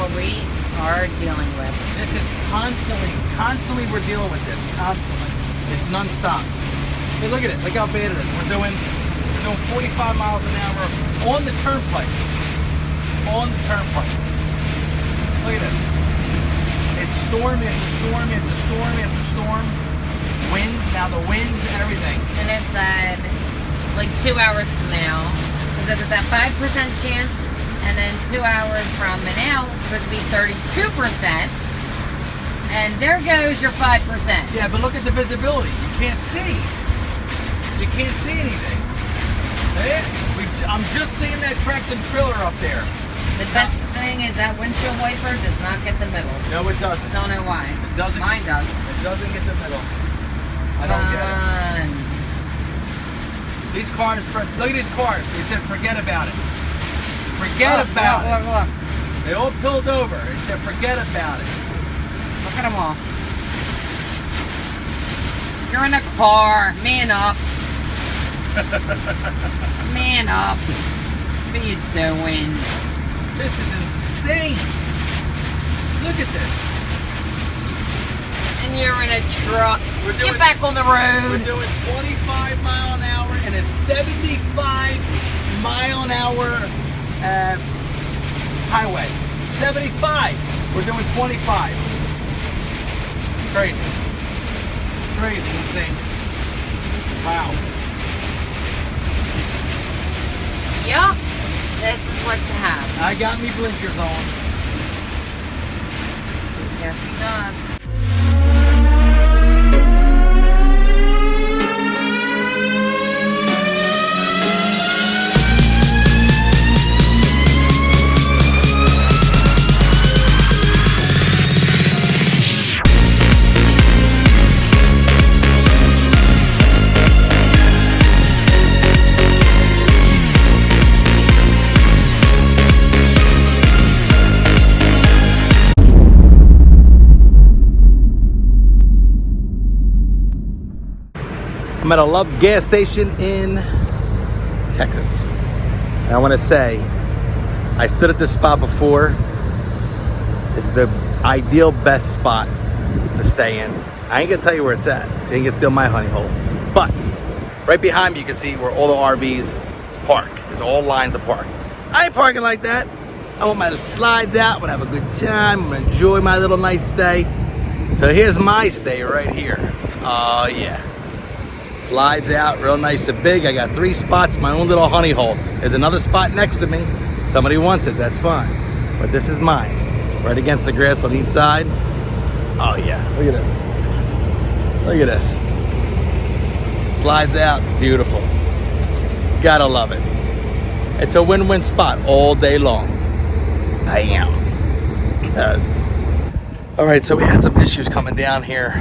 what we are dealing with. This is constantly we're dealing with this, constantly. It's non-stop. Hey, look at it, look how bad it is. We're doing 45 miles an hour on the turnpike. On the turnpike. Look at this. It's storm after storm after storm after storm. Winds, now the winds and everything. And it said, like 2 hours from now, because it was that 5% chance, and then 2 hours from now, it's supposed to be 32%. And there goes your 5%. Yeah, but look at the visibility. You can't see. You can't see anything. Hey, I'm just seeing that tractor trailer up there. The best thing is that windshield wiper does not get the middle. No, it doesn't. Don't know why. It doesn't. Mine does. It doesn't get the middle. I don't get it. These cars, look at these cars. They said forget about it. Forget about it. Look. They all pulled over. They said forget about it. Look at them all. You're in a car. Man up. Man up. What are you doing? This is insane. Look at this. And you're in a truck. Get back on the road. We're doing 25 mile an hour in a 75 mile an hour highway. 75. We're doing 25. Crazy. Crazy, insane. Wow. Yup. This is what you have. I got me blinkers on. Yes, he does. I'm at a Love's gas station in Texas. And I want to say, I stood at this spot before. It's the ideal best spot to stay in. I ain't gonna tell you where it's at, so you ain't gonna steal my honey hole. But right behind me, you can see where all the RVs park. There's all lines of park. I ain't parking like that. I want my slides out, I want to have a good time, I'm gonna enjoy my little night stay. So here's my stay right here. Oh yeah. Slides out, real nice and big. I got 3 spots, my own little honey hole. There's another spot next to me. Somebody wants it, that's fine. But this is mine. Right against the grass on each side. Oh yeah, look at this. Look at this. Slides out, beautiful. Gotta love it. It's a win-win spot all day long. I am. Cuz. All right, so we had some issues coming down here.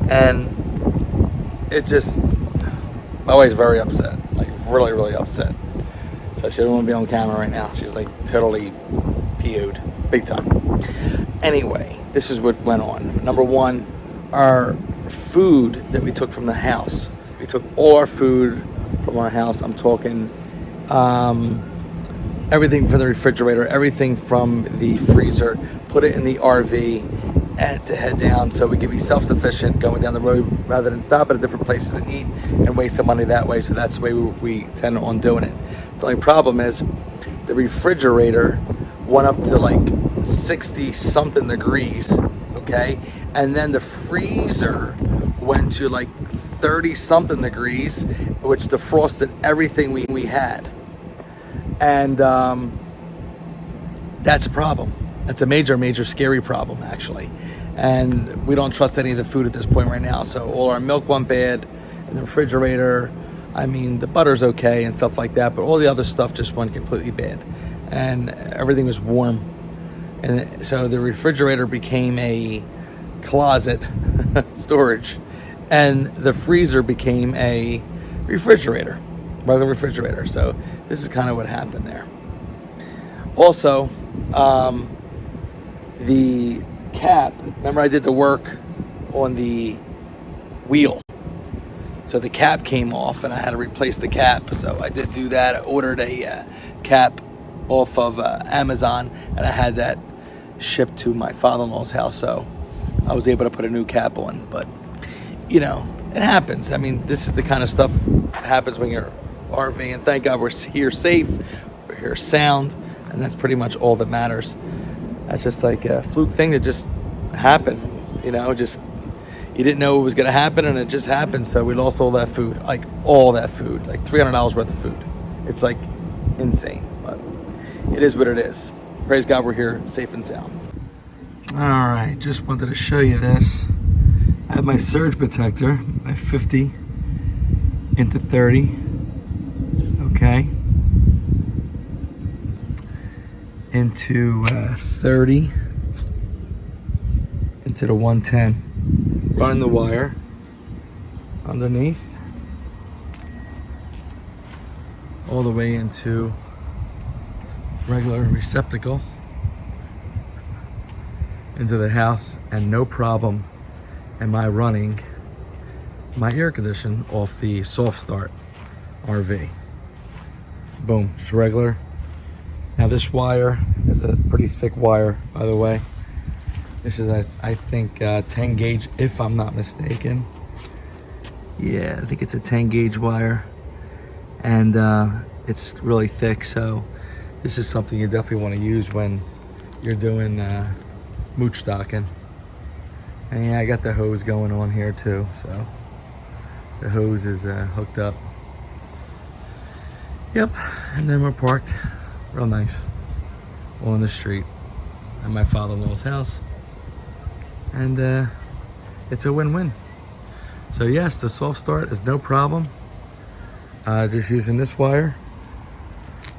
And it just, my wife's very upset, like really upset. So she doesn't want to be on camera right now. She's like totally PO'd, big time. Anyway, this is what went on. Number one, our food that we took from the house. We took all our food from our house. I'm talking everything from the refrigerator, everything from the freezer, put it in the RV and to head down so we can be self-sufficient going down the road rather than stop at different places and eat and waste some money that way. So that's the way we tend on doing it. The only problem is the refrigerator went up to like 60 something degrees, okay? And then the freezer went to like 30 something degrees, which defrosted everything we had. And that's a problem. That's a major scary problem actually. And we don't trust any of the food at this point right now. So all our milk went bad in the refrigerator. I mean, the butter's okay and stuff like that, but all the other stuff just went completely bad. And everything was warm. And so the refrigerator became a closet storage, and the freezer became a refrigerator, regular refrigerator. So this is kind of what happened there. Also, the cap, remember I did the work on the wheel. So the cap came off and I had to replace the cap. So I did do that. I ordered a cap off of Amazon, and I had that shipped to my father-in-law's house, so I was able to put a new cap on. But you know, it happens. I mean, this is the kind of stuff that happens when you're RVing, and thank God we're here safe, we're here sound, and that's pretty much all that matters. That's just like a fluke thing that just happened, you know, just you didn't know it was going to happen, and it just happened. So we lost all that food, like $300 worth of food. It's like insane, but it is what it is. Praise God, we're here safe and sound. All right, just wanted to show you this. I have my surge protector, my 50 into 30, okay, into 30, into the 110. Running the wire underneath all the way into regular receptacle into the house, and no problem am I running my air condition off the SoftStartRV. Boom, just regular. Now this wire is a pretty thick wire, by the way. This is, I think, 10 gauge, if I'm not mistaken. Yeah, I think it's a 10 gauge wire. And it's really thick, so this is something you definitely want to use when you're doing mooch stocking. And yeah, I got the hose going on here too, so the hose is hooked up. Yep, and then we're parked real nice on the street at my father-in-law's house. And it's a win-win. So yes, the soft start is no problem. Just using this wire,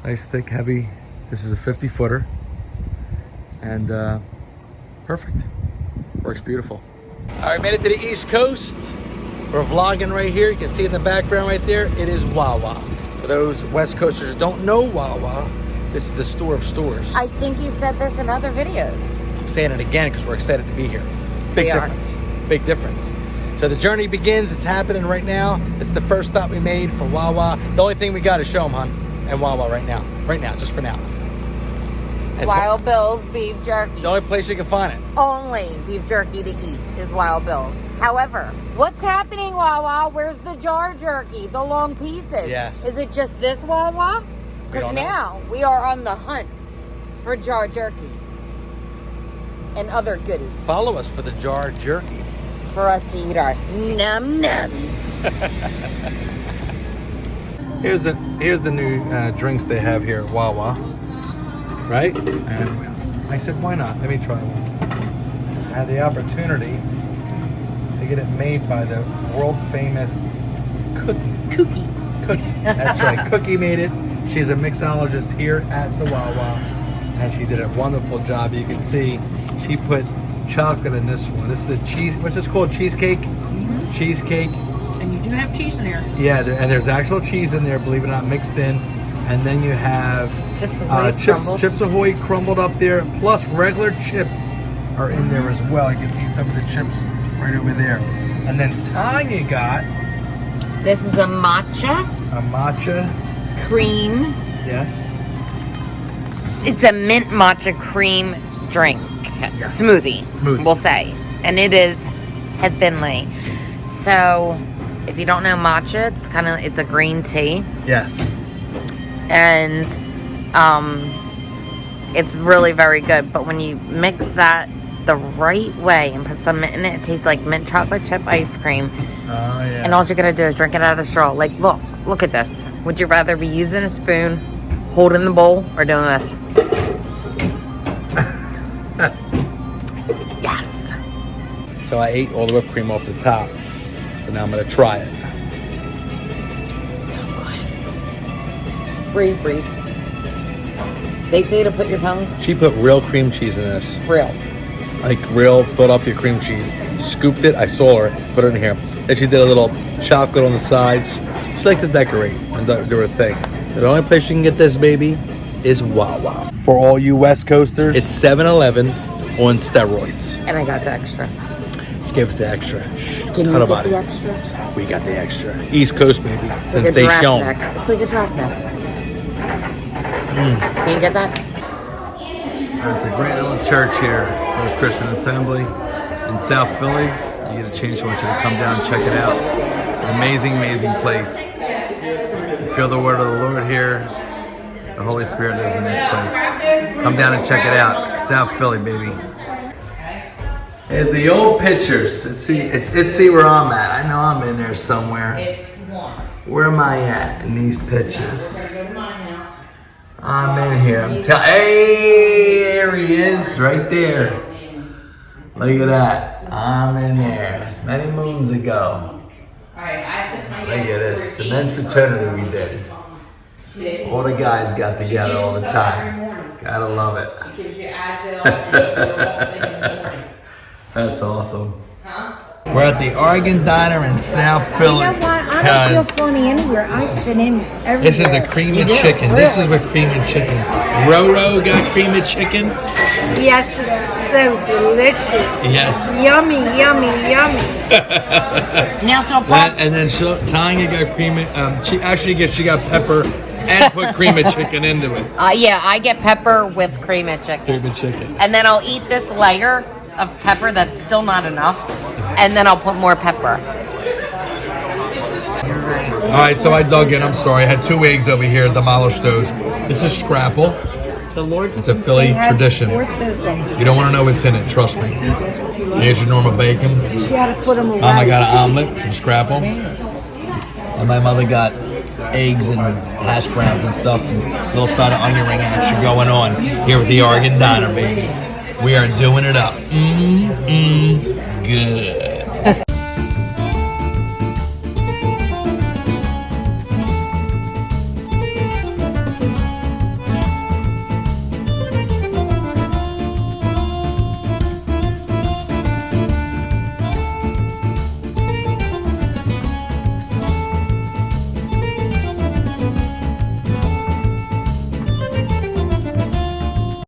nice thick heavy. This is a 50 footer, and perfect, works beautiful. All right, made it to the East Coast. We're vlogging right here. You can see in the background right there, it is Wawa. For those West Coasters who don't know Wawa, this is the store of stores. I think you've said this in other videos. I'm saying it again because we're excited to be here. Big difference. Big difference. So the journey begins. It's happening right now. It's the first stop we made for Wawa. The only thing we got is show them, hon, and Wawa right now. Right now, just for now. Wild Bill's beef jerky. The only place you can find it. Only beef jerky to eat is Wild Bill's. However, what's happening, Wawa? Where's the jar jerky? The long pieces? Yes. Is it just this Wawa? Because now we are on the hunt for jar jerky and other goodies. Follow us for the jar jerky. For us to eat our num-nums. Here's the new drinks they have here at Wawa, right? And I said, why not? Let me try one. I had the opportunity to get it made by the world famous Cookie. That's right. Cookie made it. She's a mixologist here at the Wawa, and she did a wonderful job. You can see she put chocolate in this one. This is the cheese. What's this called? Cheesecake. Mm-hmm. Cheesecake. And you do have cheese in there. Yeah, and there's actual cheese in there, believe it or not, mixed in. And then you have Chips Ahoy crumbled up there, plus regular chips are in there as well. You can see some of the chips right over there. And then Tanya got... This is a matcha. A matcha. Cream. Yes. It's a mint matcha cream drink. Yes. Smoothie, we'll say. And it is heavenly. So, if you don't know matcha, it's a green tea. Yes. And it's really very good. But when you mix that the right way and put some mint in it, it tastes like mint chocolate chip ice cream. Oh, yeah. And all you're going to do is drink it out of the straw. Like, look at this. Would you rather be using a spoon, holding the bowl, or doing this? Yes. So I ate all the whipped cream off the top. So now I'm going to try it. So good. Freeze. They say to put your tongue. She put real cream cheese in this. Real. Like real Philadelphia cream cheese. Scooped it. I saw her. Put it in here. Then she did a little chocolate on the sides. She likes to decorate and do her thing. So the only place you can get this baby is Wawa. For all you West Coasters, it's 7-Eleven on steroids. And I got the extra. She gave us the extra. Can you get the extra? We got the extra. East Coast, baby. It's like a giraffe neck. It's like a giraffe neck. Can you get that? It's a great little church here, First Christian Assembly in South Philly. You get a chance, I want you to come down and check it out. It's an amazing, amazing place. You feel the word of the Lord here. The Holy Spirit lives in this place. Come down and check it out. South Philly, baby. Here's the old pictures. Let's see where I'm at. I know I'm in there somewhere. Where am I at in these pictures? I'm in here. Hey, there he is, right there. Look at that. I'm in there. Many moons ago. Look at this. The men's fraternity we did. All the guys got together all the time. Gotta love it. That's awesome. We're at the Oregon Diner in South Philly. You know what? I don't feel funny anywhere. I've been in everywhere. This is the cream and chicken. Really? This is what cream and chicken. Roro got cream and chicken. Yes, it's so delicious. Yes. Yummy, yummy, yummy. Now she'll pop. And then Tanya got cream and she got pepper and put cream and chicken into it. Yeah, I get pepper with cream and chicken. Cream and chicken. And then I'll eat this layer of pepper that's still not enough. And then I'll put more pepper. All right, so I dug in. I'm sorry. I had 2 eggs over here, demolished those. This is scrapple. The Lord. It's a Philly tradition. You don't want to know what's in it, trust me. Here's your normal bacon. She had to put them away. Mama got an omelet, some scrapple. And my mother got eggs and hash browns and stuff. And a little side of onion ring action going on here with the Oregon Diner, baby. We are doing it up. Good.